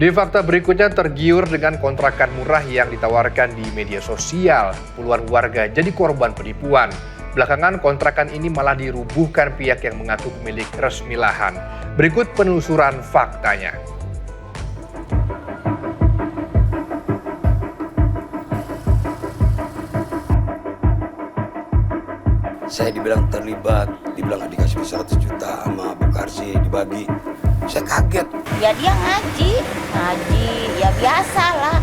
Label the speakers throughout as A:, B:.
A: Di fakta berikutnya, tergiur dengan kontrakan murah yang ditawarkan di media sosial, puluhan warga jadi korban penipuan. Belakangan kontrakan ini malah dirubuhkan pihak yang mengaku pemilik resmi lahan. Berikut penelusuran faktanya.
B: Saya dibilang terlibat, dibilang dikasih 100 juta sama Bu Karsi dibagi. Saya kaget.
C: Ya dia ngaji, ya biasa lah.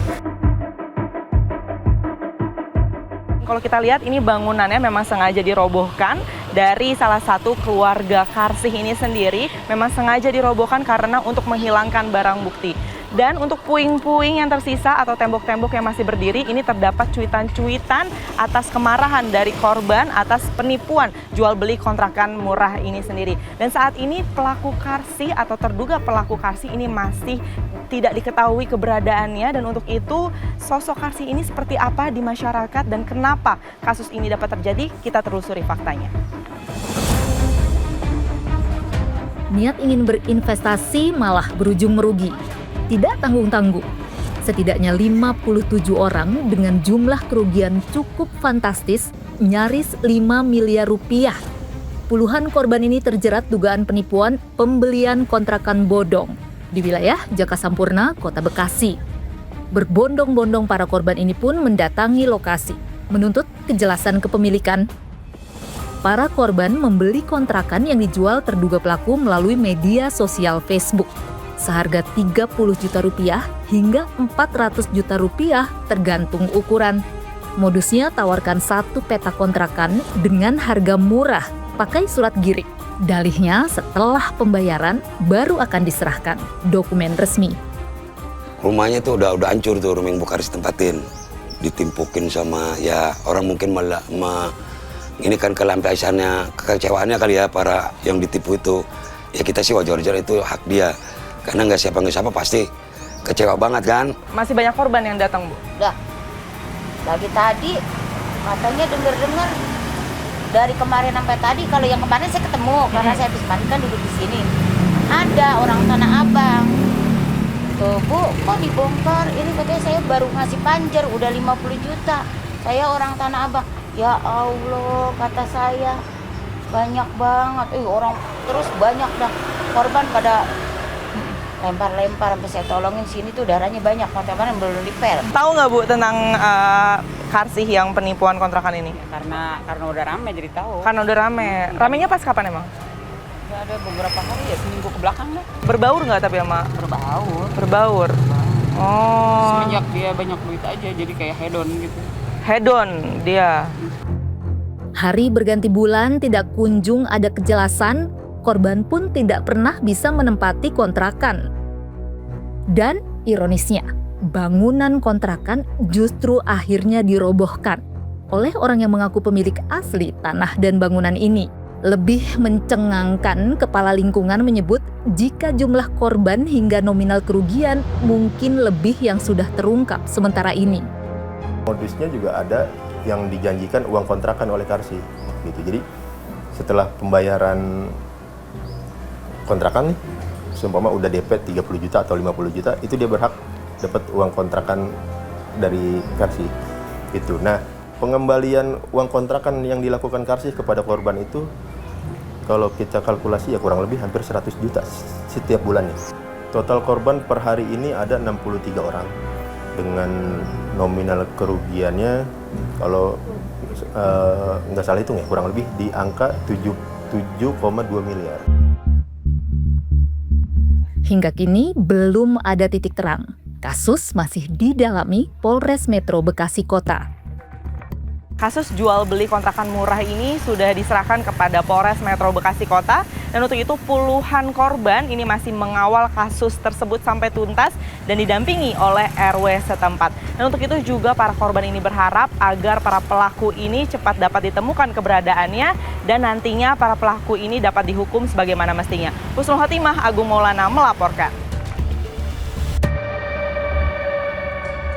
D: Kalau kita lihat ini bangunannya memang sengaja dirobohkan dari salah satu keluarga Karsih ini sendiri. Memang sengaja dirobohkan karena untuk menghilangkan barang bukti. Dan untuk puing-puing yang tersisa atau tembok-tembok yang masih berdiri, ini terdapat cuitan-cuitan atas kemarahan dari korban atas penipuan jual beli kontrakan murah ini sendiri. Dan saat ini pelaku Karsih atau terduga pelaku Karsih ini masih tidak diketahui keberadaannya, dan untuk itu sosok Karsih ini seperti apa di masyarakat dan kenapa kasus ini dapat terjadi, kita telusuri faktanya.
E: Niat ingin berinvestasi malah berujung merugi. Tidak tanggung-tanggung. Setidaknya 57 orang dengan jumlah kerugian cukup fantastis, nyaris 5 miliar rupiah. Puluhan korban ini terjerat dugaan penipuan pembelian kontrakan bodong di wilayah Jakasampurna, Kota Bekasi. Berbondong-bondong para korban ini pun mendatangi lokasi, menuntut kejelasan kepemilikan. Para korban membeli kontrakan yang dijual terduga pelaku melalui media sosial Facebook. Seharga 30 juta rupiah hingga 400 juta rupiah tergantung ukuran. Modusnya tawarkan satu peta kontrakan dengan harga murah, pakai surat girik. Dalihnya setelah pembayaran baru akan diserahkan dokumen resmi.
B: Rumahnya tuh udah hancur tuh, rumah yang Bu Karsi tempatin. Ditimpukin sama ya orang mungkin malah ini kan kelampiasannya, kekecewaannya kali ya para yang ditipu itu. Ya kita sih wajar-wajar, itu hak dia. Karena nggak siapa pasti kecewa banget kan.
D: Masih banyak korban yang datang, Bu?
C: Udah, lagi tadi katanya dengar dari kemarin sampai tadi. Kalau yang kemarin saya ketemu, karena saya habis mandi kan duduk di sini. Ada orang Tanah Abang. Tuh, Bu, kok dibongkar? Ini katanya saya baru ngasih panjer, udah 50 juta. Saya orang Tanah Abang. Ya Allah, kata saya, banyak banget. Orang terus banyak dah. Korban pada lempar-lempar, sampai saya tolongin sini tuh darahnya banyak, kontrakan belum dipel.
D: Tahu nggak, Bu, tentang Karsih yang penipuan kontrakan ini?
F: Ya, karena udah rame jadi tahu.
D: Karena udah rame. Ramenya pas kapan emang?
F: Udah ada beberapa hari ya, seminggu ke belakang lah.
D: Berbaur nggak tapi sama? Berbaur. Oh.
F: Semenjak dia banyak duit aja, jadi kayak hedon gitu.
D: Hedon dia.
E: Hari berganti bulan tidak kunjung ada kejelasan. Korban pun tidak pernah bisa menempati kontrakan. Dan ironisnya, bangunan kontrakan justru akhirnya dirobohkan oleh orang yang mengaku pemilik asli tanah dan bangunan ini. Lebih mencengangkan, kepala lingkungan menyebut jika jumlah korban hingga nominal kerugian mungkin lebih yang sudah terungkap sementara ini.
G: Modusnya juga ada yang dijanjikan uang kontrakan oleh Karsih gitu. Jadi setelah pembayaran kontrakan nih, seumpama udah DP 30 juta atau 50 juta, itu dia berhak dapat uang kontrakan dari Karsih. Itu. Nah, pengembalian uang kontrakan yang dilakukan Karsih kepada korban itu, kalau kita kalkulasi ya kurang lebih hampir 100 juta setiap bulannya. Total korban per hari ini ada 63 orang. Dengan nominal kerugiannya, kalau nggak salah hitung ya, kurang lebih di angka 7,2 miliar.
E: Hingga kini belum ada titik terang. Kasus masih didalami Polres Metro Bekasi Kota.
D: Kasus jual beli kontrakan murah ini sudah diserahkan kepada Polres Metro Bekasi Kota, dan untuk itu puluhan korban ini masih mengawal kasus tersebut sampai tuntas dan didampingi oleh RW setempat. Dan untuk itu juga para korban ini berharap agar para pelaku ini cepat dapat ditemukan keberadaannya dan nantinya para pelaku ini dapat dihukum sebagaimana mestinya. Husnul Khotimah, Agung Maulana melaporkan.